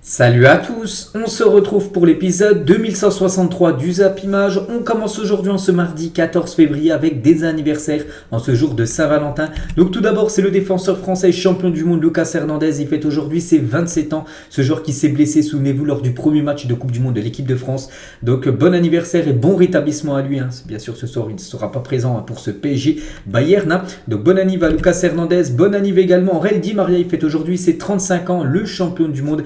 Salut à tous, on se retrouve pour l'épisode 2163 du Zap Image. On commence aujourd'hui en ce mardi 14 février avec des anniversaires en ce jour de Saint-Valentin. Donc tout d'abord c'est le défenseur français et champion du monde Lucas Hernandez, il fête aujourd'hui ses 27 ans. Ce joueur qui s'est blessé, souvenez-vous, lors du premier match de Coupe du Monde de l'équipe de France. Donc bon anniversaire et bon rétablissement à lui. Bien sûr ce soir il ne sera pas présent pour ce PSG Bayern. Donc bon anniversaire à Lucas Hernandez, bon anniversaire également Aurel Di Maria, il fête aujourd'hui ses 35 ans, le champion du monde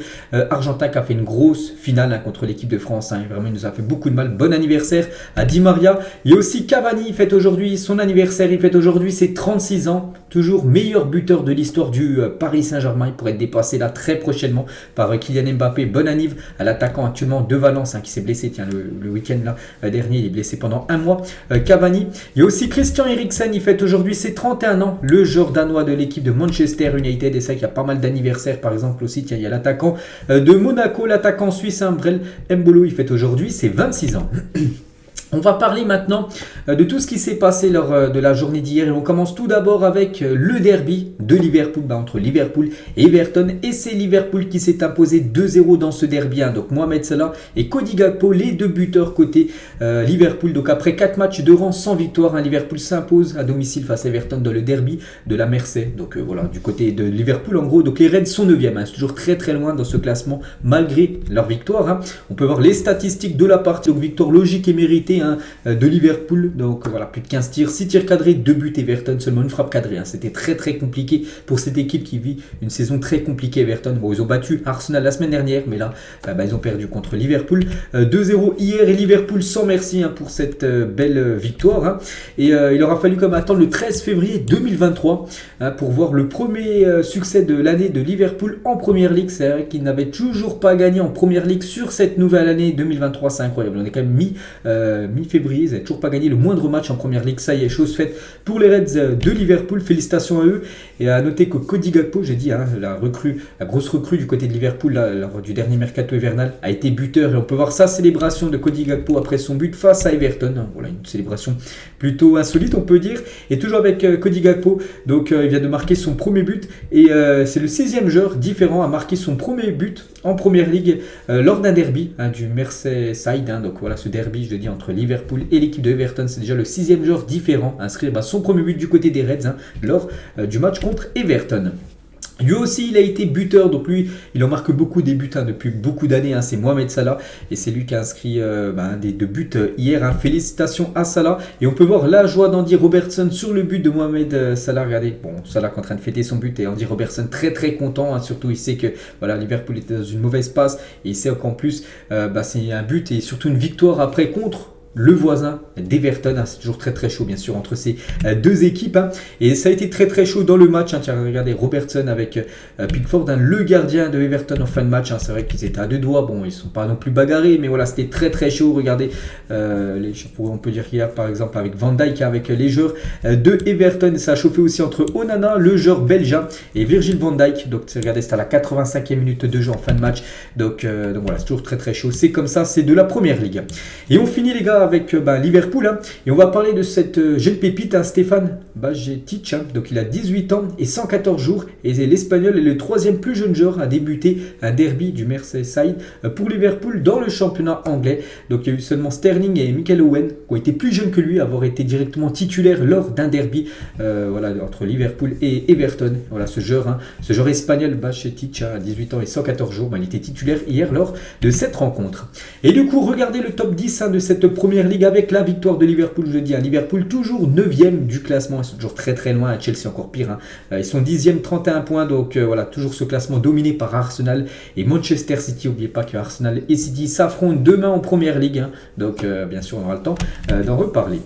argentin qui a fait une grosse finale contre l'équipe de France. Vraiment, il nous a fait beaucoup de mal. Bon anniversaire à Di Maria. Il y a aussi Cavani, il fête aujourd'hui son anniversaire. Il fête aujourd'hui ses 36 ans. Toujours meilleur buteur de l'histoire du Paris Saint-Germain. Il pourrait être dépassé là très prochainement par Kylian Mbappé. Bon anniversaire à l'attaquant actuellement de Valence qui s'est blessé le week-end dernier. Il est blessé pendant un mois. Cavani. Il y a aussi Christian Eriksen. Il fête aujourd'hui ses 31 ans. Le joueur danois de l'équipe de Manchester United. Et ça, il y a pas mal d'anniversaires. Par exemple aussi, il y a l'attaquant de Monaco, l'attaquant suisse Brel Embolo, il fête aujourd'hui ses 26 ans. On va parler maintenant de tout ce qui s'est passé lors de la journée d'hier et on commence tout d'abord avec le derby de Liverpool entre Liverpool et Everton, et c'est Liverpool qui s'est imposé 2-0 dans ce derby. Donc Mohamed Salah et Cody Gakpo, les deux buteurs côté Liverpool. Donc après 4 matchs de rang sans victoire, Liverpool s'impose à domicile face à Everton dans le derby de la Mersey. Donc voilà, du côté de Liverpool en gros. Donc les Reds sont 9e, c'est toujours très très loin dans ce classement malgré leur victoire. On peut voir les statistiques de la partie, donc victoire logique et méritée de Liverpool. Donc voilà, plus de 15 tirs, 6 tirs cadrés, 2 buts Everton, seulement une frappe cadrée. C'était très très compliqué pour cette équipe qui vit une saison très compliquée. Everton, bon, ils ont battu Arsenal la semaine dernière, mais là ils ont perdu contre Liverpool 2-0 hier, et Liverpool sans merci pour cette belle victoire. Et il aura fallu comme attendre le 13 février 2023 pour voir le premier succès de l'année de Liverpool en Première Ligue. C'est vrai qu'ils n'avaient toujours pas gagné en Première Ligue sur cette nouvelle année 2023. C'est incroyable, on est quand même mi-février, ils n'avaient toujours pas gagné le moindre match en Première Ligue. Ça y est, chose faite pour les Reds de Liverpool, félicitations à eux. Et à noter que Cody Gakpo, j'ai dit, la grosse recrue du côté de Liverpool lors du dernier mercato hivernal, a été buteur, et on peut voir sa célébration de Cody Gakpo après son but face à Everton. Voilà, une célébration plutôt insolite on peut dire, et toujours avec Cody Gakpo. Donc il vient de marquer son premier but, et c'est le 6e joueur différent à marquer son premier but en Première Ligue lors d'un derby du Merseyside. Donc voilà, ce derby, je le dis, entre Liverpool et l'équipe de Everton, c'est déjà le 6e joueur différent à inscrire son premier but du côté des Reds lors du match contre Everton. Lui aussi, il a été buteur, donc lui, il en marque beaucoup des buts depuis beaucoup d'années. C'est Mohamed Salah, et c'est lui qui a inscrit des 2 buts hier. Félicitations à Salah. Et on peut voir la joie d'Andy Robertson sur le but de Mohamed Salah. Regardez, bon, Salah qui est en train de fêter son but, et Andy Robertson très très content. Surtout, il sait que voilà, Liverpool était dans une mauvaise passe, et il sait qu'en plus, c'est un but et surtout une victoire après contre le voisin d'Everton. C'est toujours très très chaud bien sûr entre ces deux équipes, et ça a été très très chaud dans le match. Tiens, regardez Robertson avec Pickford, le gardien de Everton en fin de match. C'est vrai qu'ils étaient à 2 doigts, bon ils ne sont pas non plus bagarrés, mais voilà, c'était très très chaud. Regardez, on peut dire hier par exemple avec Van Dijk, avec les joueurs de Everton. Ça a chauffé aussi entre Onana, le joueur belge, et Virgil van Dijk. Donc regardez, c'était à la 85e minute de jeu en fin de match. Donc voilà, c'est toujours très très chaud, c'est comme ça, c'est de la Première Ligue. Et on finit les gars avec Liverpool, et on va parler de cette jeune pépite, Stéphane Bajcetic. Donc il a 18 ans et 114 jours, et l'Espagnol est le 3e plus jeune joueur à débuter un derby du Merseyside pour Liverpool dans le championnat anglais. Donc il y a eu seulement Sterling et Michael Owen qui ont été plus jeunes que lui, avoir été directement titulaires lors d'un derby entre Liverpool et Everton. Voilà, ce joueur espagnol Bajcetic a 18 ans et 114 jours, il était titulaire hier lors de cette rencontre. Et du coup, regardez le top 10 de cette Première Ligue avec la victoire de Liverpool. Je le dis, Liverpool toujours 9e du classement, ils sont toujours très très loin. Chelsea encore pire, ils sont 10e, 31 points. Donc voilà, toujours ce classement dominé par Arsenal et Manchester City. N'oubliez pas que Arsenal et City s'affrontent demain en Première Ligue, donc bien sûr on aura le temps d'en reparler.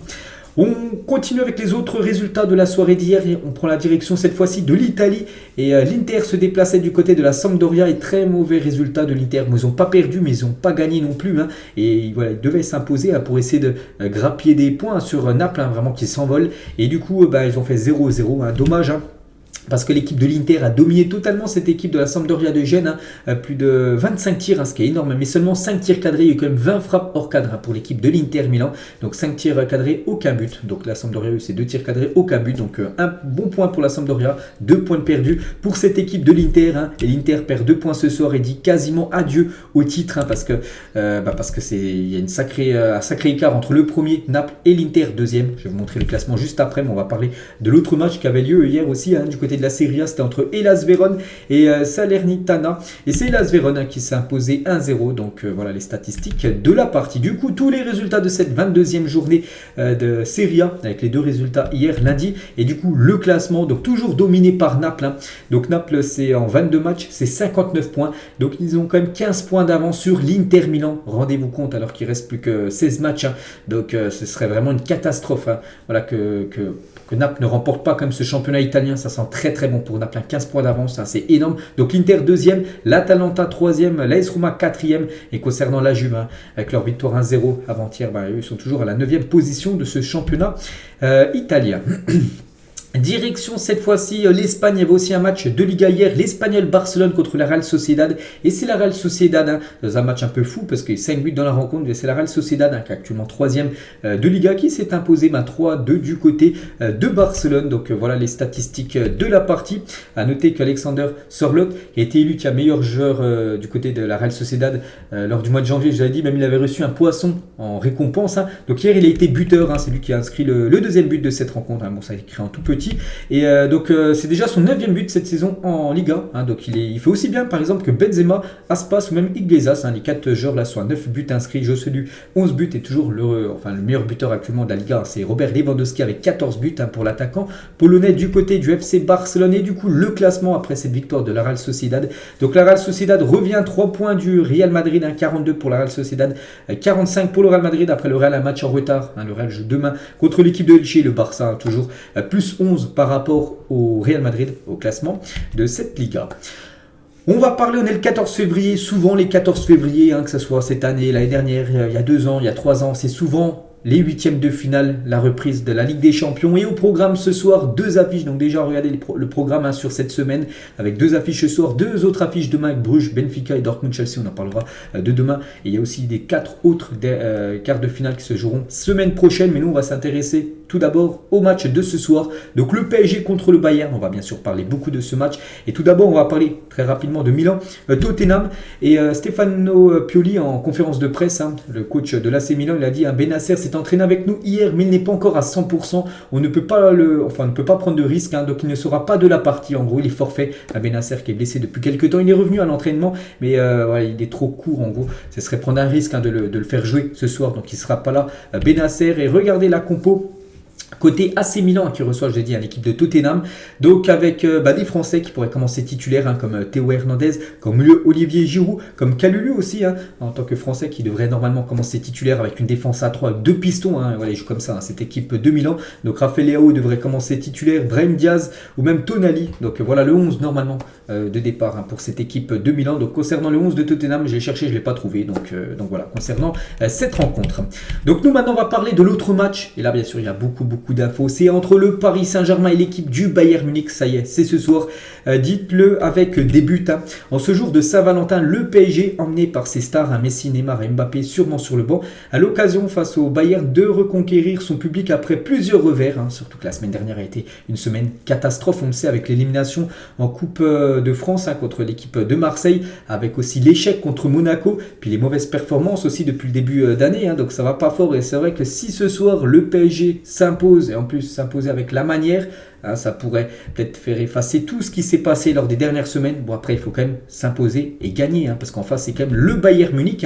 On continue avec les autres résultats de la soirée d'hier, et on prend la direction cette fois-ci de l'Italie, et l'Inter se déplaçait du côté de la Sampdoria, et très mauvais résultat de l'Inter. Ils n'ont pas perdu, mais ils n'ont pas gagné non plus, et voilà, ils devaient s'imposer pour essayer de grappiller des points sur Naples, vraiment qui s'envole, et du coup ils ont fait 0-0, dommage. parce que l'équipe de l'Inter a dominé totalement cette équipe de la Sampdoria de Gênes, plus de 25 tirs, ce qui est énorme, mais seulement 5 tirs cadrés, il y a eu quand même 20 frappes hors cadre pour l'équipe de l'Inter Milan, donc 5 tirs cadrés, aucun but, donc la Sampdoria a eu ses 2 tirs cadrés, aucun but, donc un bon point pour la Sampdoria, 2 points de perdus pour cette équipe de l'Inter, et l'Inter perd 2 points ce soir et dit quasiment adieu au titre, parce que il y a un sacré écart entre le premier, Naples, et l'Inter deuxième. Je vais vous montrer le classement juste après, mais on va parler de l'autre match qui avait lieu hier aussi, du côté de la Serie A, c'était entre Hellas Vérone et Salernitana, et c'est Hellas Vérone qui s'est imposé 1-0, donc voilà les statistiques de la partie. Du coup, tous les résultats de cette 22e journée de Serie A, avec les 2 résultats hier lundi, et du coup le classement, donc toujours dominé par Naples, donc Naples c'est en 22 matchs, c'est 59 points, donc ils ont quand même 15 points d'avance sur l'Inter Milan, rendez-vous compte, alors qu'il reste plus que 16 matchs, donc ce serait vraiment une catastrophe, voilà, que Naples ne remporte pas comme ce championnat italien, ça sent très très bon pour Naples, 15 points d'avance, c'est énorme. Donc l'Inter deuxième, l'Atalanta troisième, l'AS Roma quatrième, et concernant la Juve, avec leur victoire 1-0 avant-hier, ils sont toujours à la 9e position de ce championnat italien. Direction cette fois-ci l'Espagne, il y avait aussi un match de Liga hier, l'Espagnol Barcelone contre la Real Sociedad, et c'est la Real Sociedad, dans un match un peu fou parce qu'il y a 5 buts dans la rencontre, mais c'est la Real Sociedad qui est actuellement 3e de Liga, qui s'est imposé 3-2 du côté de Barcelone. Donc voilà les statistiques de la partie. À noter qu'Alexander Sørloth a été élu meilleur joueur du côté de la Real Sociedad lors du mois de janvier, je l'avais dit, même il avait reçu un poisson en récompense, donc hier il a été buteur, c'est lui qui a inscrit le deuxième but de cette rencontre, bon ça a écrit en tout petit. Et donc c'est déjà son 9e but cette saison en Liga, donc il fait aussi bien par exemple que Benzema, Aspas ou même Iglesias, les 4 joueurs là sont à 9 buts inscrits. Joselu 11 buts, et toujours le meilleur buteur actuellement de la Liga, c'est Robert Lewandowski avec 14 buts pour l'attaquant polonais du côté du FC Barcelone. Et du coup le classement après cette victoire de la Real Sociedad, donc la Real Sociedad revient 3 points du Real Madrid, 42 pour la Real Sociedad, 45 pour le Real Madrid. Après le Real a un match en retard, le Real joue demain contre l'équipe de Elche, le Barça toujours plus 11 par rapport au Real Madrid au classement de cette Liga. On va parler, on est le 14 février, souvent les 14 février, que ce soit cette année, l'année dernière, il y a 2 ans, il y a 3 ans, c'est souvent les 8e de finale, la reprise de la Ligue des Champions. Et au programme ce soir, 2 affiches. Donc déjà, regardez le programme sur cette semaine, avec 2 affiches ce soir, 2 autres affiches demain avec Bruges, Benfica et Dortmund-Chelsea. On en parlera de demain. Et il y a aussi des 4 autres quarts de finale qui se joueront semaine prochaine. Mais nous, on va s'intéresser tout d'abord au match de ce soir. Donc le PSG contre le Bayern. On va bien sûr parler beaucoup de ce match. Et tout d'abord, on va parler très rapidement de Milan, Tottenham. Et Stefano Pioli, en conférence de presse, le coach de l'AC Milan, il a dit Bennacer s'est entraîné avec nous hier, mais il n'est pas encore à 100%. On ne peut pas prendre de risque, donc il ne sera pas de la partie. En gros, il est forfait. Bennacer qui est blessé depuis quelques temps. Il est revenu à l'entraînement, mais il est trop court. En gros, ce serait prendre un risque de le faire jouer ce soir, donc il ne sera pas là. Bennacer, et regardez la compo. Côté AC Milan qui reçoit, je l'ai dit, l'équipe de Tottenham, donc avec des Français qui pourraient commencer titulaires, comme Théo Hernandez, comme Olivier Giroud, comme Kalulu aussi, en tant que Français qui devrait normalement commencer titulaire avec une défense à 3 avec 2 pistons, voilà, ils jouent comme ça, cette équipe de Milan. Donc Rafael Leao devrait commencer titulaire, Brahim Diaz ou même Tonali. Donc voilà le 11 normalement de départ pour cette équipe de Milan. Donc concernant le 11 de Tottenham, je l'ai cherché, je ne l'ai pas trouvé. Donc voilà, concernant cette rencontre. Donc nous maintenant on va parler de l'autre match, et là bien sûr il y a beaucoup d'infos. C'est entre le Paris Saint-Germain et l'équipe du Bayern Munich. Ça y est, c'est ce soir. Dites-le avec des buts. En ce jour de Saint-Valentin, le PSG, emmené par ses stars, Messi, Neymar et Mbappé, sûrement sur le banc, a l'occasion face au Bayern de reconquérir son public après plusieurs revers. Surtout que la semaine dernière a été une semaine catastrophe, on le sait, avec l'élimination en Coupe de France contre l'équipe de Marseille, avec aussi l'échec contre Monaco, puis les mauvaises performances aussi depuis le début d'année. Donc ça va pas fort, et c'est vrai que si ce soir le PSG s'impose, et en plus s'imposer avec la manière, ça pourrait peut-être faire effacer tout ce qui s'est passé lors des dernières semaines. Bon, après il faut quand même s'imposer et gagner, parce qu'en face c'est quand même le Bayern Munich,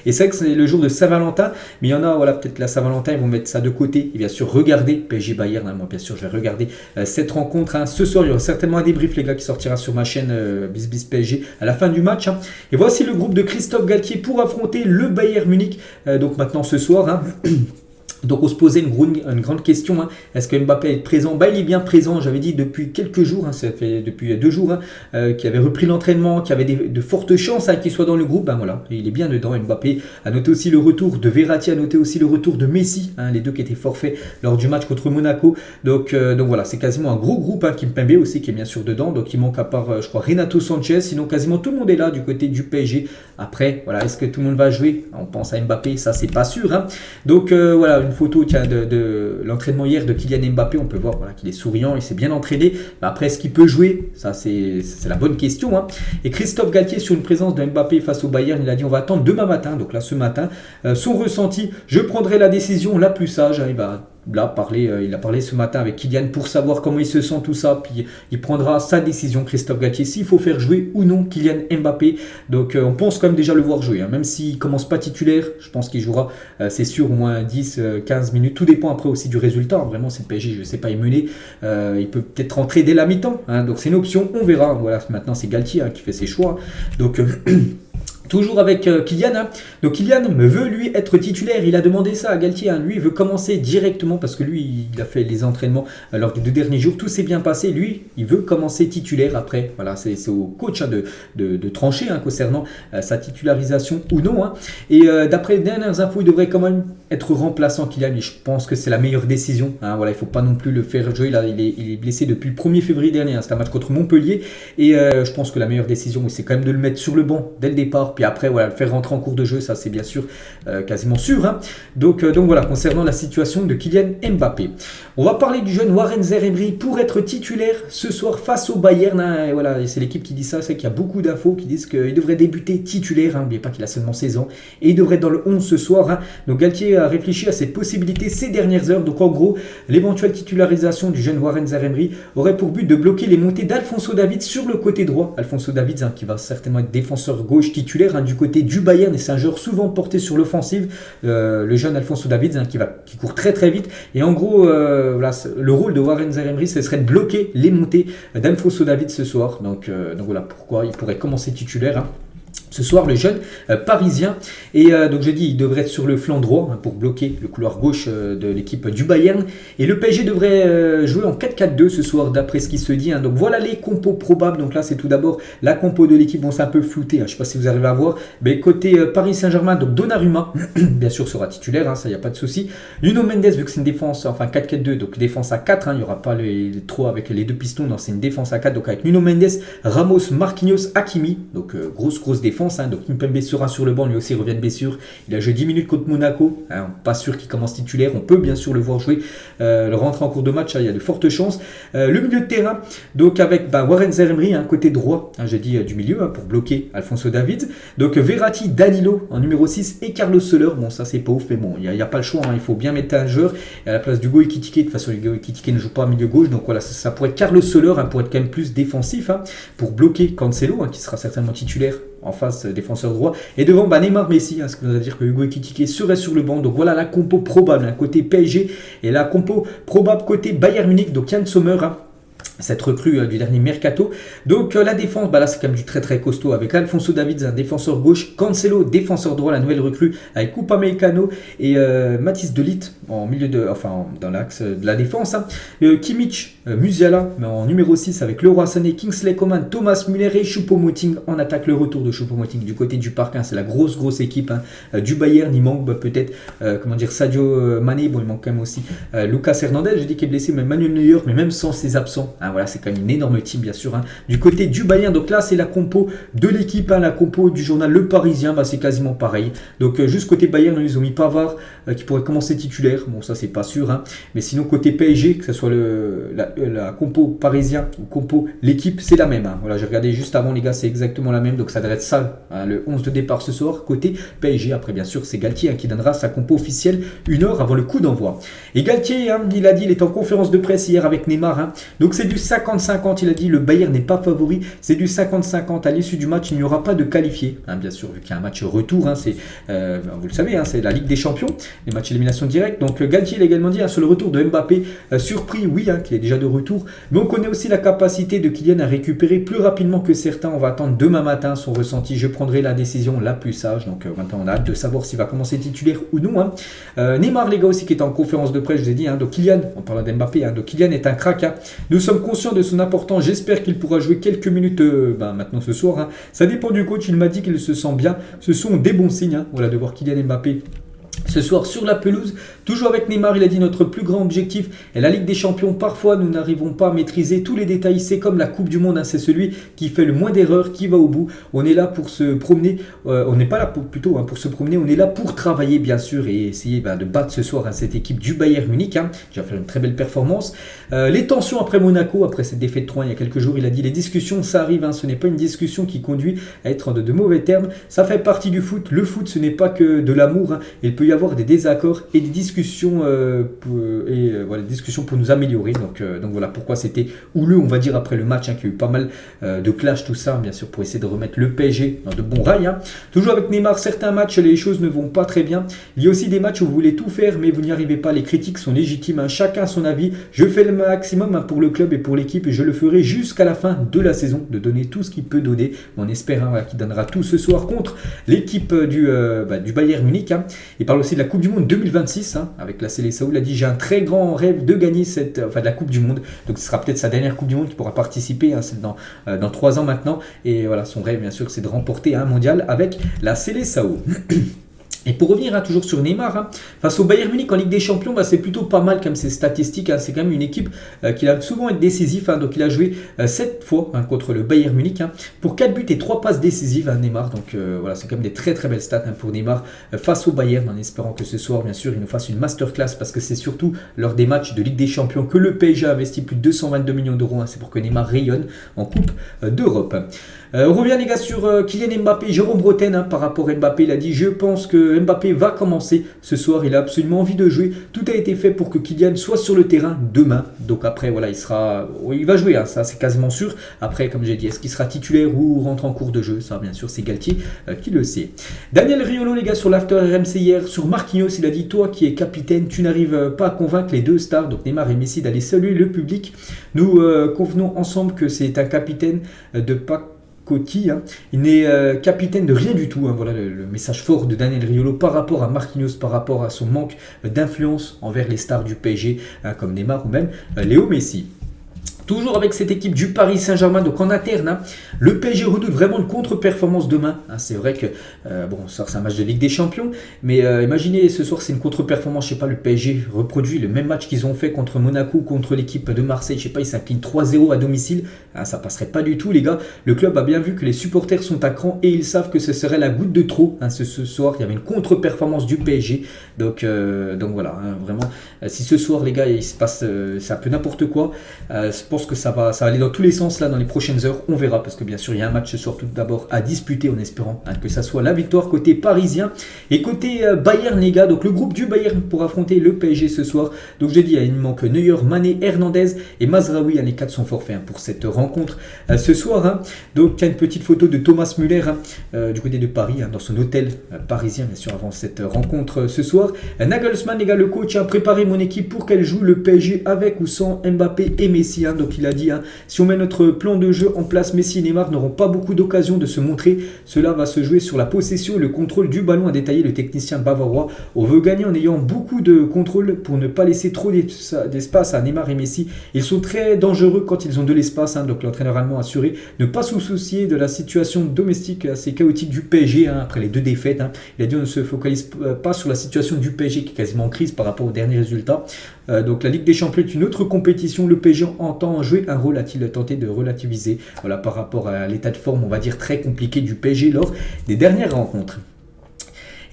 et c'est vrai que c'est le jour de Saint-Valentin, mais il y en a, peut-être la Saint-Valentin ils vont mettre ça de côté et bien sûr regarder PSG Bayern. Moi bien sûr je vais regarder cette rencontre, ce soir il y aura certainement un débrief les gars qui sortira sur ma chaîne BizBiz PSG à la fin du match, et voici le groupe de Christophe Galtier pour affronter le Bayern Munich, donc maintenant ce soir. Donc on se posait une grande question, hein. Est-ce que Mbappé est présent? Il est bien présent, j'avais dit depuis quelques jours, hein, ça fait depuis 2 jours, hein, qu'il avait repris l'entraînement, qu'il y avait de fortes chances, hein, qu'il soit dans le groupe. Voilà, il est bien dedans. Mbappé a noté aussi le retour de Verratti, a noté aussi le retour de Messi, hein, les deux qui étaient forfaits lors du match contre Monaco. Donc voilà, c'est quasiment un gros groupe, hein. Kimpembe aussi qui est bien sûr dedans, donc il manque à part je crois Renato Sanchez, sinon quasiment tout le monde est là du côté du PSG. Après voilà, est-ce que tout le monde va jouer? On pense à Mbappé, ça c'est pas sûr, hein. Donc voilà, une photo de l'entraînement hier de Kylian Mbappé, on peut voir voilà, qu'il est souriant, il s'est bien entraîné. Après, est-ce qu'il peut jouer? Ça, c'est la bonne question, hein. Et Christophe Galtier, sur une présence de Mbappé face au Bayern, il a dit on va attendre demain matin, donc là ce matin, son ressenti, je prendrai la décision la plus sage, hein. Il va là il a parlé ce matin avec Kylian pour savoir comment il se sent, tout ça, puis il prendra sa décision, Christophe Galtier, s'il faut faire jouer ou non Kylian Mbappé. Donc on pense quand même déjà le voir jouer, hein. Même s'il commence pas titulaire, je pense qu'il jouera, c'est sûr, au moins 10-15 minutes, tout dépend après aussi du résultat, hein. Vraiment si le PSG, je sais pas, est mené, il peut peut-être rentrer dès la mi-temps, hein. Donc c'est une option, on verra. Voilà, maintenant c'est Galtier, hein, qui fait ses choix, donc toujours avec Kylian, hein. Donc Kylian veut lui être titulaire, il a demandé ça à Galtier, hein. Lui il veut commencer directement parce que lui il a fait les entraînements lors des 2 derniers jours, tout s'est bien passé, lui il veut commencer titulaire. Après voilà, c'est au coach, hein, de trancher, hein, concernant sa titularisation ou non, hein. Et d'après les dernières infos, il devrait quand même être remplaçant Kylian, et je pense que c'est la meilleure décision, hein. Voilà, il ne faut pas non plus le faire jouer, il est blessé depuis le 1er février dernier, hein. C'est un match contre Montpellier, et je pense que la meilleure décision c'est quand même de le mettre sur le banc dès le départ, puis après voilà, le faire rentrer en cours de jeu, ça c'est bien sûr quasiment sûr, hein. Donc voilà, concernant la situation de Kylian Mbappé, on va parler du jeune Warren Zaïre-Emery pour être titulaire ce soir face au Bayern, hein. Et voilà, c'est l'équipe qui dit ça, c'est qu'il y a beaucoup d'infos qui disent qu'il devrait débuter titulaire, hein. N'oubliez pas qu'il a seulement 16 ans et il devrait être dans le 11 ce soir, hein. Donc Galtier a réfléchi à cette possibilité ces dernières heures. Donc en gros, l'éventuelle titularisation du jeune Warren Zaïre-Emery aurait pour but de bloquer les montées d'Alphonso Davies sur le côté droit. Alphonso Davies, hein, qui va certainement être défenseur gauche titulaire, hein, du côté du Bayern, et c'est un joueur souvent porté sur l'offensive, le jeune Alphonso Davies, hein, qui court très très vite. Et en gros, voilà, le rôle de Warren Zaïre-Emery, ce serait de bloquer les montées d'Alphonso Davies ce soir. Donc voilà pourquoi il pourrait commencer titulaire, hein, ce soir, le jeune parisien. Et donc je dis, il devrait être sur le flanc droit, hein, pour bloquer le couloir gauche de l'équipe du Bayern. Et le PSG devrait jouer en 4-4-2 ce soir, d'après ce qui se dit, hein. Donc voilà les compos probables. Donc là, c'est tout d'abord la compo de l'équipe. Bon, c'est un peu flouté, hein. Je ne sais pas si vous arrivez à voir. Mais côté Paris Saint-Germain, donc Donnarumma, bien sûr, sera titulaire, hein, ça, il n'y a pas de souci. Nuno Mendes, vu que c'est une défense, enfin 4-4-2, donc défense à 4, hein, il n'y aura pas les 3 avec les 2 pistons. Non, c'est une défense à 4. Donc avec Nuno Mendes, Ramos, Marquinhos, Hakimi. Donc grosse défense. Hein, donc Kimpembe sera sur le banc, lui aussi revient de blessure. Il a joué 10 minutes contre Monaco, hein, pas sûr qu'il commence titulaire. On peut bien sûr le voir jouer, le rentrer en cours de match, hein, il y a de fortes chances. Le milieu de terrain, donc avec Warren Zaïre-Emery, hein, côté droit, hein, j'ai dit du milieu, hein, pour bloquer Alphonso Davies. Donc Verratti, Danilo en numéro 6 et Carlos Soler. Bon, ça c'est pas ouf, mais bon, il n'y a pas le choix, hein, il faut bien mettre un joueur. Et à la place d'Hugo Ekitike, de toute façon Hugo Ekitike ne joue pas milieu gauche, donc voilà, ça pourrait être Carlos Soler, hein, pour être quand même plus défensif, hein, pour bloquer Cancelo, hein, qui sera certainement titulaire en face, défenseur droit, et devant Neymar, Messi, hein, ce qui veut dire que Hugo Ekitike serait sur le banc. Donc voilà la compo probable, hein, côté PSG, et la compo probable côté Bayern Munich. Donc Yann Sommer, hein, cette recrue du dernier mercato. Donc la défense, là c'est quand même du très très costaud, avec Alphonso Davies, un défenseur gauche, Cancelo, défenseur droit, la nouvelle recrue, avec Upamecano et Mathis de Ligt en milieu dans l'axe de la défense, hein. Kimmich, Musiala en numéro 6 avec Leroy Sané, Kingsley Coman, Thomas Müller et Choupo-Moting en attaque. Le retour de Choupo-Moting du côté du parc, hein, c'est la grosse équipe, hein, du Bayern. Il manque peut-être Sadio Mané, bon il manque quand même aussi Lucas Hernandez, j'ai dit qu'il est blessé, mais Manuel Neuer, mais même sans ses absents, hein, voilà, c'est quand même une énorme team bien sûr, hein, du côté du Bayern. Donc là c'est la compo de l'équipe, hein, la compo du journal Le Parisien, c'est quasiment pareil. Donc juste côté Bayern, ils ont mis Pavard qui pourrait commencer titulaire, bon ça c'est pas sûr, hein. Mais sinon côté PSG, que ce soit la compo parisien ou compo l'équipe, c'est la même, hein. Voilà, j'ai regardé juste avant les gars, c'est exactement la même, donc ça devrait être ça, hein, le 11 de départ ce soir côté PSG. Après bien sûr c'est Galtier, hein, qui donnera sa compo officielle 1 heure avant le coup d'envoi. Et Galtier, hein, il a dit, il est en conférence de presse hier avec Neymar, hein. Donc c'est du 50-50, il a dit le Bayern n'est pas favori, c'est du 50-50. À l'issue du match, il n'y aura pas de qualifié. Bien sûr, vu qu'il y a un match retour, c'est, vous le savez, c'est la Ligue des Champions, les matchs élimination directe. Donc Galtier l'a également dit sur le retour de Mbappé, surpris, oui, qu'il est déjà de retour, mais on connaît aussi la capacité de Kylian à récupérer plus rapidement que certains. On va attendre demain matin son ressenti. Je prendrai la décision la plus sage. Donc maintenant, on a hâte de savoir s'il va commencer titulaire ou non. Neymar, les gars, aussi, qui est en conférence de presse, je vous ai dit, donc Kylian, on parle d'Mbappé, donc Kylian est un crack. Nous sommes conscients de son importance. J'espère qu'il pourra jouer quelques minutes maintenant ce soir. Ça dépend du coach. Il m'a dit qu'il se sent bien. Ce sont des bons signes. Voilà, de voir Kylian Mbappé ce soir sur la pelouse. Toujours avec Neymar, il a dit notre plus grand objectif est la Ligue des Champions. Parfois, nous n'arrivons pas à maîtriser tous les détails. C'est comme la Coupe du Monde, c'est celui qui fait le moins d'erreurs, qui va au bout. On est là pour se promener. On n'est pas là pour se promener. On est là pour travailler, bien sûr, et essayer de battre ce soir cette équipe du Bayern Munich. Qui va faire une très belle performance. Les tensions après Monaco, après cette défaite 3 il y a quelques jours, il a dit les discussions, ça arrive. Ce n'est pas une discussion qui conduit à être de mauvais termes. Ça fait partie du foot. Le foot, ce n'est pas que de l'amour. Il peut y avoir des désaccords et des discussions des discussions pour nous améliorer. Donc voilà pourquoi c'était houleux, on va dire, après le match, qui a eu pas mal de clash, tout ça, bien sûr, pour essayer de remettre le PSG dans de bons rails. Toujours avec Neymar, certains matchs, les choses ne vont pas très bien. Il y a aussi des matchs où vous voulez tout faire, mais vous n'y arrivez pas. Les critiques sont légitimes, chacun son avis. Je fais le maximum pour le club et pour l'équipe, et je le ferai jusqu'à la fin de la saison, de donner tout ce qu'il peut donner. On espère qu'il donnera tout ce soir contre l'équipe du Bayern Munich. Il parle aussi de la Coupe du Monde 2026 avec la Seleção. Il a dit j'ai un très grand rêve de gagner de la Coupe du Monde. Donc ce sera peut-être sa dernière Coupe du Monde qui pourra participer. C'est dans 3 ans maintenant. Et voilà, son rêve bien sûr c'est de remporter un mondial avec la Seleção. Et pour revenir toujours sur Neymar, face au Bayern Munich en Ligue des Champions, c'est plutôt pas mal comme ses statistiques. C'est quand même une équipe qui a souvent été décisive. Donc il a joué 7 fois contre le Bayern Munich pour 4 buts et 3 passes décisives Neymar. Donc voilà, c'est quand même des très très belles stats pour Neymar face au Bayern, en espérant que ce soir, bien sûr, il nous fasse une masterclass, parce que c'est surtout lors des matchs de Ligue des Champions que le PSG a investi plus de 222 millions d'euros. C'est pour que Neymar rayonne en Coupe d'Europe. On revient les gars sur Kylian Mbappé. Jérôme Bretagne par rapport à Mbappé, il a dit je pense que Mbappé va commencer ce soir, il a absolument envie de jouer, tout a été fait pour que Kylian soit sur le terrain demain. Donc après voilà, il va jouer, ça c'est quasiment sûr. Après comme j'ai dit, est-ce qu'il sera titulaire ou rentre en cours de jeu, ça bien sûr c'est Galtier qui le sait. Daniel Riolo les gars sur l'after RMC hier sur Marquinhos, il a dit toi qui es capitaine, tu n'arrives pas à convaincre les deux stars, donc Neymar et Messi, d'aller saluer le public. Nous convenons ensemble que c'est un capitaine de pas Coty, il n'est capitaine de rien du tout. Voilà le message fort de Daniel Riolo par rapport à Marquinhos, par rapport à son manque d'influence envers les stars du PSG, comme Neymar ou même Léo Messi. Toujours avec cette équipe du Paris Saint-Germain, donc en interne, le PSG redoute vraiment une contre-performance demain. C'est vrai que, c'est un match de Ligue des Champions, mais imaginez ce soir c'est une contre-performance, je sais pas, le PSG reproduit le même match qu'ils ont fait contre Monaco, contre l'équipe de Marseille, je sais pas, ils s'inclinent 3-0 à domicile, ça passerait pas du tout les gars. Le club a bien vu que les supporters sont à cran et ils savent que ce serait la goutte de trop. Ce soir, il y avait une contre-performance du PSG, donc voilà, vraiment, si ce soir les gars, il se passe c'est un peu n'importe quoi, je pense que ça va aller dans tous les sens là dans les prochaines heures, on verra, parce que bien sûr il y a un match ce soir tout d'abord à disputer, en espérant que ça soit la victoire côté parisien et côté Bayern les gars. Donc le groupe du Bayern pour affronter le PSG ce soir. Donc je dis il manque Neuer, Mané, Hernandez et Mazraoui, les 4 sont forfaits pour cette rencontre ce soir. Donc il y a une petite photo de Thomas Müller du côté de Paris, dans son hôtel parisien bien sûr avant cette rencontre ce soir. Nagelsmann les gars, le coach a préparé mon équipe pour qu'elle joue le PSG avec ou sans Mbappé et Messi. Donc il a dit, si on met notre plan de jeu en place, Messi et Neymar n'auront pas beaucoup d'occasions de se montrer. Cela va se jouer sur la possession et le contrôle du ballon, a détaillé le technicien bavarois. On veut gagner en ayant beaucoup de contrôle pour ne pas laisser trop d'espace à Neymar et Messi. Ils sont très dangereux quand ils ont de l'espace. Donc l'entraîneur allemand a assuré ne pas se soucier de la situation domestique assez chaotique du PSG après les 2 défaites. Il a dit on ne se focalise pas sur la situation du PSG qui est quasiment en crise par rapport aux derniers résultats. Donc la Ligue des Champions est une autre compétition. Le PSG entend jouer un rôle, a-t-il tenté de relativiser par rapport à l'état de forme, on va dire, très compliqué du PSG lors des dernières rencontres.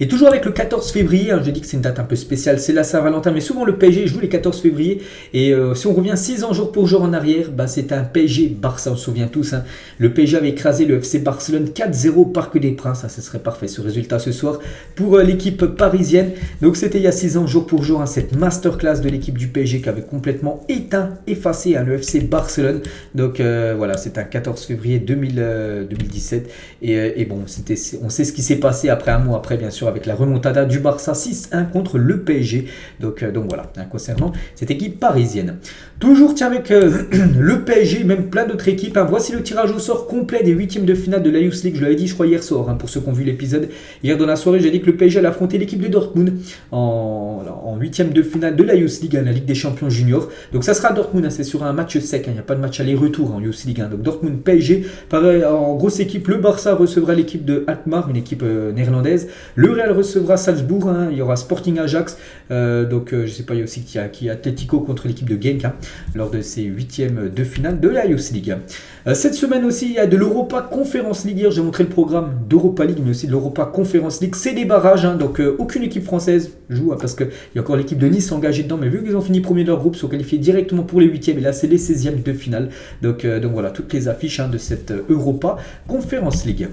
Et toujours avec le 14 février, j'ai dit que c'est une date un peu spéciale, c'est la Saint-Valentin, mais souvent le PSG joue les 14 février. Et si on revient 6 ans jour pour jour en arrière, c'est un PSG-Barça, on se souvient tous. Le PSG avait écrasé le FC Barcelone 4-0 au Parc des Princes. Ce serait parfait ce résultat ce soir pour l'équipe parisienne. Donc c'était il y a 6 ans jour pour jour, cette masterclass de l'équipe du PSG qui avait complètement effacé le FC Barcelone. Donc voilà, c'est un 14 février 2017. Et bon, on sait ce qui s'est passé après un mois après, bien sûr, avec la remontada du Barça 6-1 contre le PSG. Donc voilà, concernant cette équipe parisienne. Toujours tiens avec le PSG, même plein d'autres équipes. Voici le tirage au sort complet des huitièmes de finale de la Youth League. Je l'avais dit, je crois, hier soir, pour ceux qui ont vu l'épisode. Hier dans la soirée, j'ai dit que le PSG allait affronter l'équipe de Dortmund en huitième de finale de la Youth League, la Ligue des Champions Juniors. Donc ça sera Dortmund, c'est sur un match sec. Il n'y a pas de match aller-retour en Youth League. Donc Dortmund, PSG. Pareil, en grosse équipe, le Barça recevra l'équipe de Alkmaar, une équipe néerlandaise. Le Real recevra Salzbourg. Il y aura Sporting Ajax. Donc je ne sais pas, il y a aussi qui a Atletico contre l'équipe de Genk lors de ces huitièmes de finale de la Youth League. Cette semaine aussi, il y a de l'Europa Conference League. Hier, j'ai montré le programme d'Europa League, mais aussi de l'Europa Conference League. C'est des barrages, donc aucune équipe française joue, parce qu'il y a encore l'équipe de Nice engagée dedans. Mais vu qu'ils ont fini premier de leur groupe, ils sont qualifiés directement pour les huitièmes. Et là, c'est les 16e de finale. Donc voilà, toutes les affiches de cette Europa Conference League.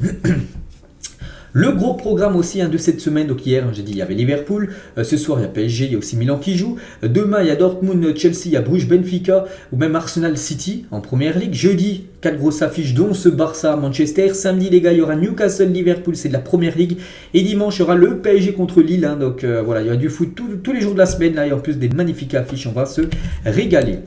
Le gros programme aussi de cette semaine, donc hier j'ai dit il y avait Liverpool, ce soir il y a PSG, il y a aussi Milan qui joue, demain il y a Dortmund, Chelsea, il y a Bruges, Benfica ou même Arsenal City en première ligue, jeudi 4 grosses affiches dont ce Barça Manchester, samedi les gars il y aura Newcastle Liverpool, c'est de la première ligue, et dimanche il y aura le PSG contre Lille, donc voilà, il y aura du foot tous les jours de la semaine là, et en plus des magnifiques affiches, on va se régaler.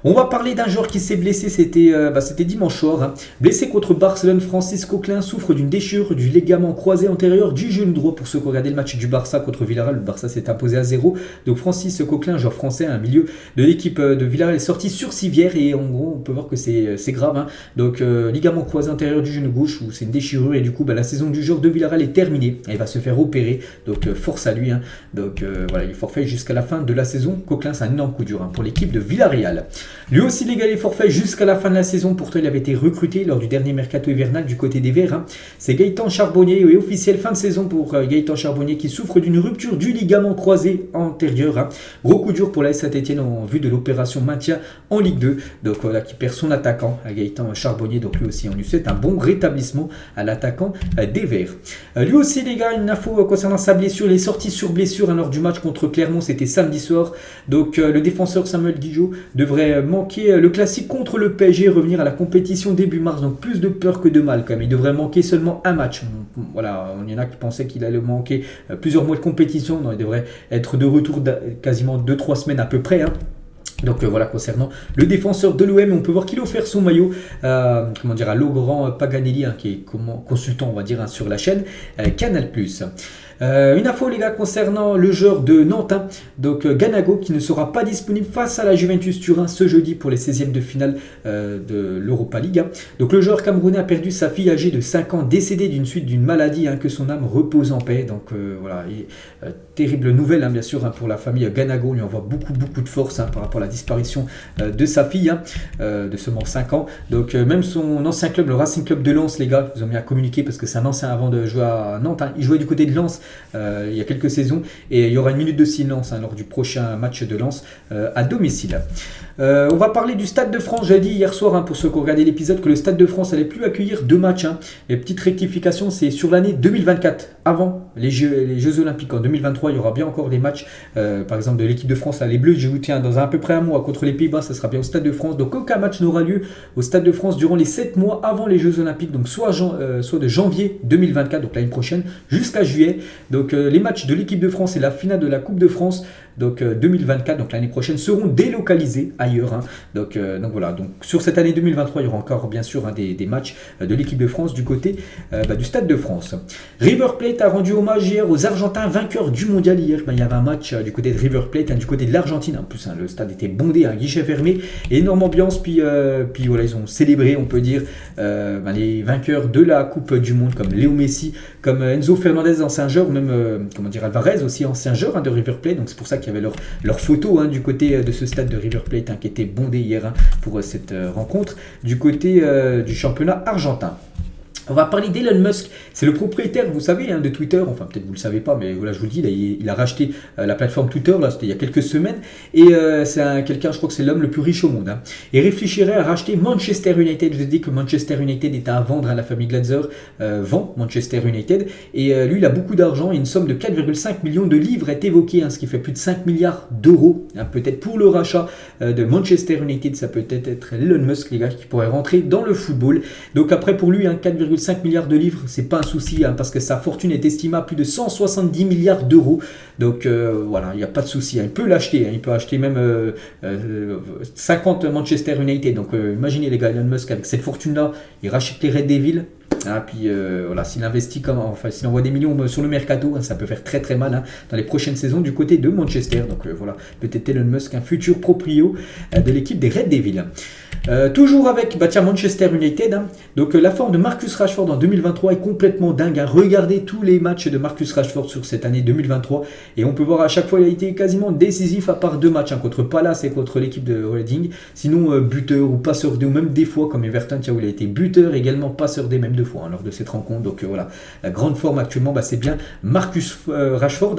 On va parler d'un joueur qui s'est blessé, c'était dimanche soir. Blessé contre Barcelone, Francis Coquelin souffre d'une déchirure du ligament croisé antérieur du genou droit. Pour ceux qui ont regardé le match du Barça contre Villarreal, le Barça s'est imposé à 0. Donc Francis Coquelin, joueur français, un milieu de l'équipe de Villarreal, est sorti sur civière et en gros on peut voir que c'est grave. Donc ligament croisé antérieur du genou gauche, où c'est une déchirure et du coup la saison du joueur de Villarreal est terminée. Il va se faire opérer, donc force à lui. Donc voilà, il est forfait jusqu'à la fin de la saison. Coquelin, c'est un énorme coup dur pour l'équipe de Villarreal. Lui aussi, les gars, il est forfait jusqu'à la fin de la saison. Pourtant, il avait été recruté lors du dernier mercato hivernal du côté des Verts. C'est Gaëtan Charbonnier, et officiel fin de saison pour Gaëtan Charbonnier qui souffre d'une rupture du ligament croisé antérieur. Gros coup dur pour la Saint-Etienne en vue de l'opération maintien en Ligue 2. Donc voilà, qui perd son attaquant, Gaëtan Charbonnier. Donc lui aussi, on lui souhaite un bon rétablissement à l'attaquant des Verts. Lui aussi, les gars, une info concernant sa blessure. Il est sorti sur blessure lors du match contre Clermont. C'était samedi soir. Donc le défenseur Samuel Guijo devrait manquer le classique contre le PSG, revenir à la compétition début mars, donc plus de peur que de mal quand même. Il devrait manquer seulement un match. Voilà, il y en a qui pensaient qu'il allait manquer plusieurs mois de compétition. Non, il devrait être de retour quasiment 2-3 semaines à peu près. Donc voilà, concernant le défenseur de l'OM, on peut voir qu'il a offert son maillot à Laurent Paganelli, qui est consultant, on va dire, sur la chaîne Canal+. Une info, les gars, concernant le joueur de Nantes, donc Ganago, qui ne sera pas disponible face à la Juventus Turin ce jeudi pour les 16e de finale de l'Europa League. Donc le joueur camerounais a perdu sa fille âgée de 5 ans, décédée d'une suite d'une maladie, que son âme repose en paix. Donc voilà, terrible nouvelle, bien sûr, pour la famille Ganago. On lui envoie beaucoup de force par rapport à la disparition de sa fille, de seulement 5 ans. Donc même son ancien club, le Racing Club de Lens, les gars, ils ont mis à communiquer parce que c'est un ancien avant de jouer à Nantes. Il jouait du côté de Lens il y a quelques saisons, et il y aura une minute de silence lors du prochain match de Lens à domicile. On va parler du Stade de France. J'ai dit hier soir, pour ceux qui ont regardé l'épisode, que le Stade de France allait plus accueillir 2 matchs. Les petites rectifications, c'est sur l'année 2024, avant les Jeux Olympiques. En 2023, il y aura bien encore des matchs, par exemple de l'équipe de France, les Bleus, je vous tiens, dans à peu près un mois contre les Pays-Bas, ça sera bien au Stade de France. Donc aucun match n'aura lieu au Stade de France durant les 7 mois avant les Jeux Olympiques, donc soit de janvier 2024, donc l'année prochaine, jusqu'à juillet. Donc les matchs de l'équipe de France et la finale de la Coupe de France, donc 2024, donc l'année prochaine, seront délocalisés ailleurs. Donc voilà, donc sur cette année 2023, il y aura encore bien sûr des matchs de l'équipe de France du côté du Stade de France. River Plate a rendu hommage hier aux Argentins vainqueurs du mondial hier. Il y avait un match du côté de River Plate, du côté de l'Argentine. En plus, le stade était bondé, un guichet fermé, énorme ambiance. Puis voilà, ils ont célébré, on peut dire, les vainqueurs de la Coupe du Monde, comme Léo Messi, comme Enzo Fernandez, ancien joueur, ou même Alvarez aussi, ancien joueur de River Plate. Donc c'est pour ça qu'il y avait leur photo du côté de ce stade de River Plate qui était bondé hier pour cette rencontre du côté du championnat argentin. On va parler d'Elon Musk, c'est le propriétaire, vous savez, de Twitter, enfin peut-être vous ne le savez pas, mais voilà, je vous le dis, là, il a racheté la plateforme Twitter, là, c'était il y a quelques semaines, et c'est quelqu'un, je crois que c'est l'homme le plus riche au monde, et réfléchirait à racheter Manchester United. Je vous ai dit que Manchester United est à vendre, la famille Glazer vend Manchester United, et lui, il a beaucoup d'argent, et une somme de 4,5 millions de livres est évoquée, ce qui fait plus de 5 milliards d'euros, peut-être pour le rachat de Manchester United. Ça peut être Elon Musk, les gars, qui pourrait rentrer dans le football. Donc après, pour lui, 4,5 milliards de livres, c'est pas un souci, parce que sa fortune est estimée à plus de 170 milliards d'euros. Donc voilà, il n'y a pas de souci. Il peut l'acheter, il peut acheter même 50 Manchester United. Donc imaginez les gars, Elon Musk avec cette fortune-là, il rachète les Red Devils. Puis voilà, s'il investit s'il envoie des millions sur le mercato, ça peut faire très très mal dans les prochaines saisons du côté de Manchester. Donc voilà, peut-être Elon Musk, un futur proprio de l'équipe des Red Devils. Toujours avec Manchester United. Donc la forme de Marcus Rashford en 2023 est complètement dingue. Regardez tous les matchs de Marcus Rashford sur cette année 2023 et on peut voir à chaque fois il a été quasiment décisif à part 2 matchs, contre Palace et contre l'équipe de Reading. Sinon buteur ou passeur D, ou même des fois comme Everton, où il a été buteur également, passeur D même 2 fois lors de cette rencontre. Donc voilà, la grande forme actuellement, c'est bien Marcus Rashford.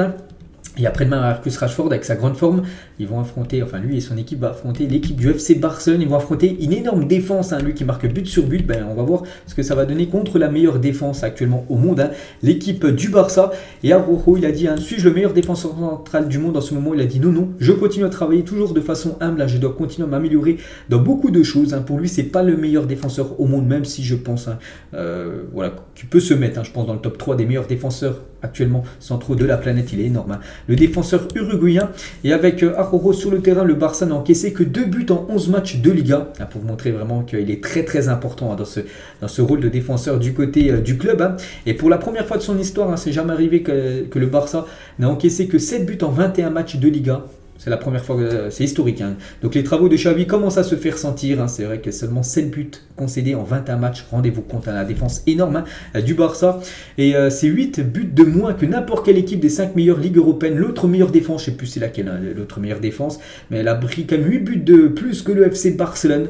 Et après-demain, Marcus Rashford, avec sa grande forme, ils vont affronter, lui et son équipe vont affronter l'équipe du FC Barcelone. Ils vont affronter une énorme défense, lui qui marque but sur but. On va voir ce que ça va donner contre la meilleure défense actuellement au monde, l'équipe du Barça. Et Araujo, il a dit, suis-je le meilleur défenseur central du monde en ce moment? Il a dit non, je continue à travailler toujours de façon humble. Je dois continuer à m'améliorer dans beaucoup de choses. Pour lui, c'est pas le meilleur défenseur au monde, même si je pense qu'il peut se mettre, je pense, dans le top 3 des meilleurs défenseurs actuellement centraux de la planète. Il est énorme, le défenseur uruguayen. Et avec Araujo sur le terrain, le Barça n'a encaissé que 2 buts en 11 matchs de Liga, pour vous montrer vraiment qu'il est très très important dans ce rôle de défenseur du côté du club. Et pour la première fois de son histoire, c'est jamais arrivé que le Barça n'a encaissé que 7 buts en 21 matchs de Liga. C'est la première fois, c'est historique. Donc les travaux de Xavi commencent à se faire sentir. C'est vrai que seulement 7 buts concédés en 21 matchs. Rendez-vous compte, la défense énorme du Barça. Et c'est 8 buts de moins que n'importe quelle équipe des 5 meilleures ligues européennes. L'autre meilleure défense, je ne sais plus c'est laquelle, l'autre meilleure défense. Mais elle a pris quand même 8 buts de plus que le FC Barcelone.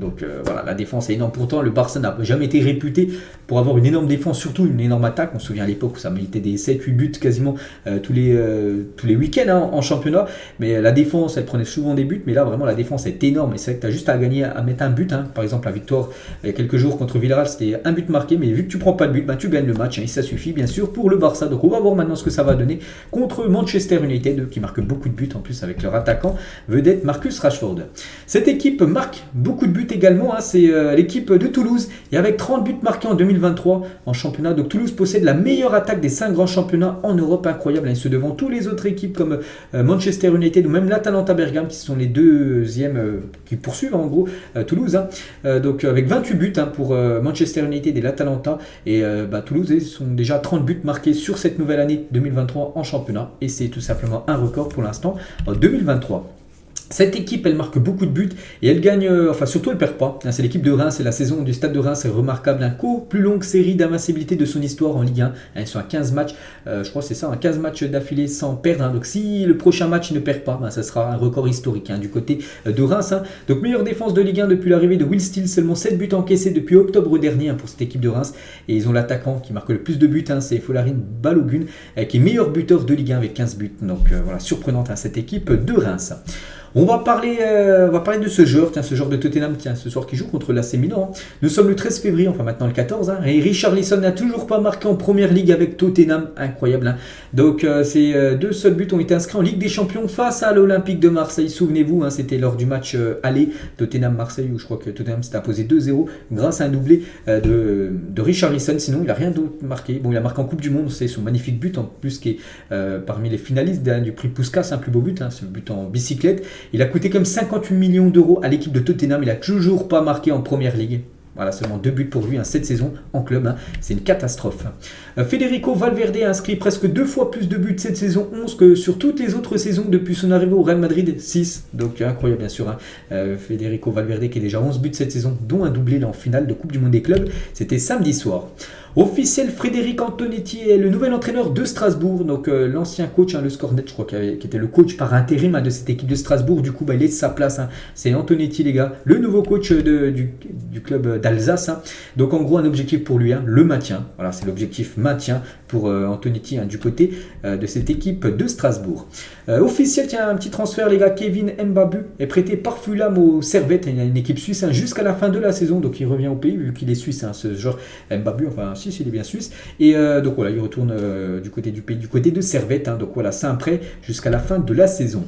Donc voilà, la défense est énorme. Pourtant, le Barça n'a jamais été réputé pour avoir une énorme défense, surtout une énorme attaque. On se souvient à l'époque où ça méritait des 7-8 buts quasiment tous les week-ends en championnat. Mais la défense, elle prenait souvent des buts. Mais là, vraiment, la défense est énorme. Et c'est vrai que tu as juste à gagner, à mettre un but. Par exemple, la victoire il y a quelques jours contre Villarreal, c'était un but marqué. Mais vu que tu prends pas de but, tu gagnes le match. Et ça suffit, bien sûr, pour le Barça. Donc on va voir maintenant ce que ça va donner contre Manchester United, qui marque beaucoup de buts en plus avec leur attaquant vedette Marcus Rashford. Cette équipe marque beaucoup de buts également, c'est l'équipe de Toulouse, et avec 30 buts marqués en 2023 en championnat. Donc Toulouse possède la meilleure attaque des 5 grands championnats en Europe, incroyable, et se devant tous les autres équipes comme Manchester United ou même l'Atalanta Bergame, qui sont les deuxièmes qui poursuivent en gros Toulouse. Donc avec 28 buts pour Manchester United et l'Atalanta, et Toulouse, ils sont déjà 30 buts marqués sur cette nouvelle année 2023 en championnat, et c'est tout simplement un record pour l'instant en 2023. Cette équipe, elle marque beaucoup de buts et elle gagne, surtout elle perd pas. C'est l'équipe de Reims, c'est la saison du Stade de Reims, est remarquable. Plus longue série d'invincibilité de son histoire en Ligue 1. Ils sont à 15 matchs, je crois que c'est ça, 15 matchs d'affilée sans perdre. Donc si le prochain match ne perd pas, ça sera un record historique du côté de Reims. Donc meilleure défense de Ligue 1 depuis l'arrivée de Will Steele, seulement 7 buts encaissés depuis octobre dernier pour cette équipe de Reims. Et ils ont l'attaquant qui marque le plus de buts, c'est Folarin Balogun, qui est meilleur buteur de Ligue 1 avec 15 buts. Donc voilà, surprenante cette équipe de Reims. On va parler de ce joueur, ce joueur de Tottenham, ce soir qui joue contre l'AC Milan. Nous sommes le 13 février, maintenant le 14, et Richarlison n'a toujours pas marqué en première ligue avec Tottenham, incroyable. Donc ces 2 seuls buts ont été inscrits en Ligue des Champions face à l'Olympique de Marseille. Souvenez-vous, c'était lors du match aller Tottenham-Marseille, où je crois que Tottenham s'est imposé 2-0 grâce à un doublé de Richarlison. Sinon, il n'a rien d'autre marqué. Bon, il a marqué en Coupe du Monde, c'est son magnifique but, en plus qui est parmi les finalistes du prix Puskás, un plus beau but, c'est le but en bicyclette. Il a coûté comme 58 millions d'euros à l'équipe de Tottenham. Il n'a toujours pas marqué en première ligue. Voilà, seulement 2 buts pour lui cette saison en club. C'est une catastrophe. Federico Valverde a inscrit presque 2 fois plus de buts cette saison, 11 que sur toutes les autres saisons depuis son arrivée au Real Madrid, 6. Donc incroyable bien sûr. Federico Valverde qui est déjà 11 buts cette saison, dont un doublé en finale de Coupe du Monde des clubs. C'était samedi soir. Officiel, Frédéric Antonetti est le nouvel entraîneur de Strasbourg. Donc l'ancien coach, le Scornet, je crois, qui était le coach par intérim de cette équipe de Strasbourg. Du coup, il est de sa place. C'est Antonetti, les gars, le nouveau coach du club d'Alsace. Donc en gros, un objectif pour lui, le maintien. Voilà, c'est l'objectif maintien pour Antonetti du côté de cette équipe de Strasbourg. Officiel, tiens, un petit transfert, les gars. Kevin Mbabu est prêté par Fulham au Servette. Il y a une équipe suisse jusqu'à la fin de la saison. Donc il revient au pays, vu qu'il est suisse, ce joueur Mbabu. Enfin, si, il est bien suisse. Et donc voilà, il retourne du côté du pays, du côté de Servette. Donc voilà, c'est un prêt jusqu'à la fin de la saison.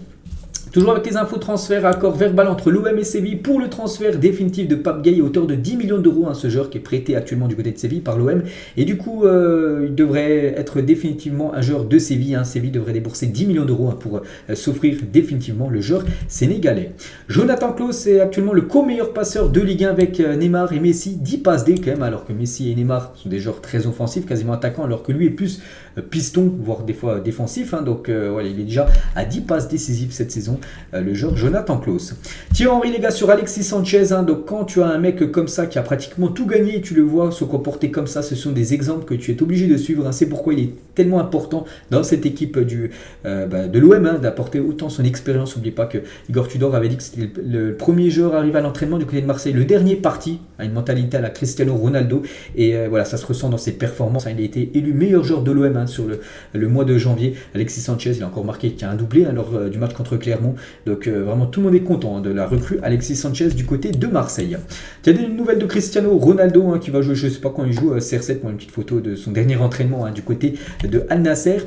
Toujours avec les infos transferts, accord verbal entre l'OM et Séville pour le transfert définitif de Pape Gueye à hauteur de 10 millions d'euros. Ce joueur qui est prêté actuellement du côté de Séville par l'OM. Et du coup, il devrait être définitivement un joueur de Séville. Séville devrait débourser 10 millions d'euros pour s'offrir définitivement le joueur sénégalais. Jonathan Klaus est actuellement le co-meilleur passeur de Ligue 1 avec Neymar et Messi. 10 passes D quand même, alors que Messi et Neymar sont des joueurs très offensifs, quasiment attaquants, alors que lui est plus piston, voire des fois défensif. Donc voilà, il est déjà à 10 passes décisives cette saison. Le joueur Jonathan Klaus. Thierry Henry, les gars, sur Alexis Sanchez. Donc quand tu as un mec comme ça qui a pratiquement tout gagné, tu le vois se comporter comme ça, ce sont des exemples que tu es obligé de suivre. C'est pourquoi il est tellement important dans cette équipe de l'OM d'apporter autant son expérience. N'oubliez pas que Igor Tudor avait dit que c'était le premier joueur arrivé à l'entraînement du côté de Marseille, le dernier parti, à une mentalité à la Cristiano Ronaldo. Et voilà, ça se ressent dans ses performances. Il a été élu meilleur joueur de l'OM sur le mois de janvier. Alexis Sanchez, il a encore marqué qu'il y a un doublé lors du match contre Clermont. Donc vraiment tout le monde est content de la recrue Alexis Sanchez du côté de Marseille. Il y a des nouvelles de Cristiano Ronaldo qui va jouer, je ne sais pas quand il joue, CR7, pour une petite photo de son dernier entraînement du côté de Al Nasser.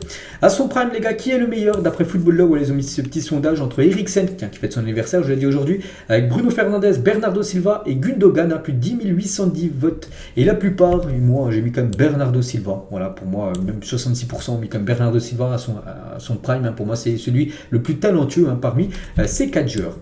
À son prime, les gars, qui est le meilleur d'après Football Love? Ils ont mis ce petit sondage entre Eriksen, qui fête son anniversaire, je l'ai dit aujourd'hui, avec Bruno Fernandes, Bernardo Silva et Gundogan, plus de 10 810 votes. Et la plupart, moi j'ai mis comme Bernardo Silva. Voilà, pour moi, même 66% ont mis comme Bernardo Silva à son prime. Pour moi, c'est celui le plus talentueux parmi ces 4 joueurs.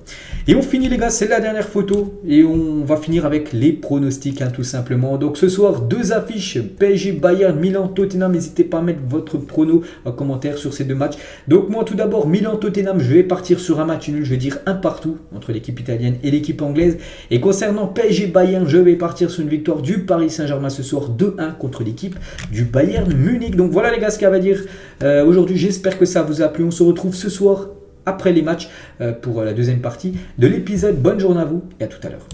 Et on finit, les gars, c'est la dernière photo et on va finir avec les pronostics tout simplement. Donc ce soir, 2 affiches, PSG, Bayern, Milan, Tottenham. N'hésitez pas à mettre votre prono en commentaire sur ces 2 matchs. Donc moi tout d'abord, Milan, Tottenham, je vais partir sur un match nul, je vais dire un partout entre l'équipe italienne et l'équipe anglaise. Et concernant PSG, Bayern, je vais partir sur une victoire du Paris Saint-Germain ce soir, 2-1 contre l'équipe du Bayern Munich. Donc voilà, les gars, ce qu'il y a à dire aujourd'hui. J'espère que ça vous a plu. On se retrouve ce soir après les matchs pour la deuxième partie de l'épisode. Bonne journée à vous et à tout à l'heure.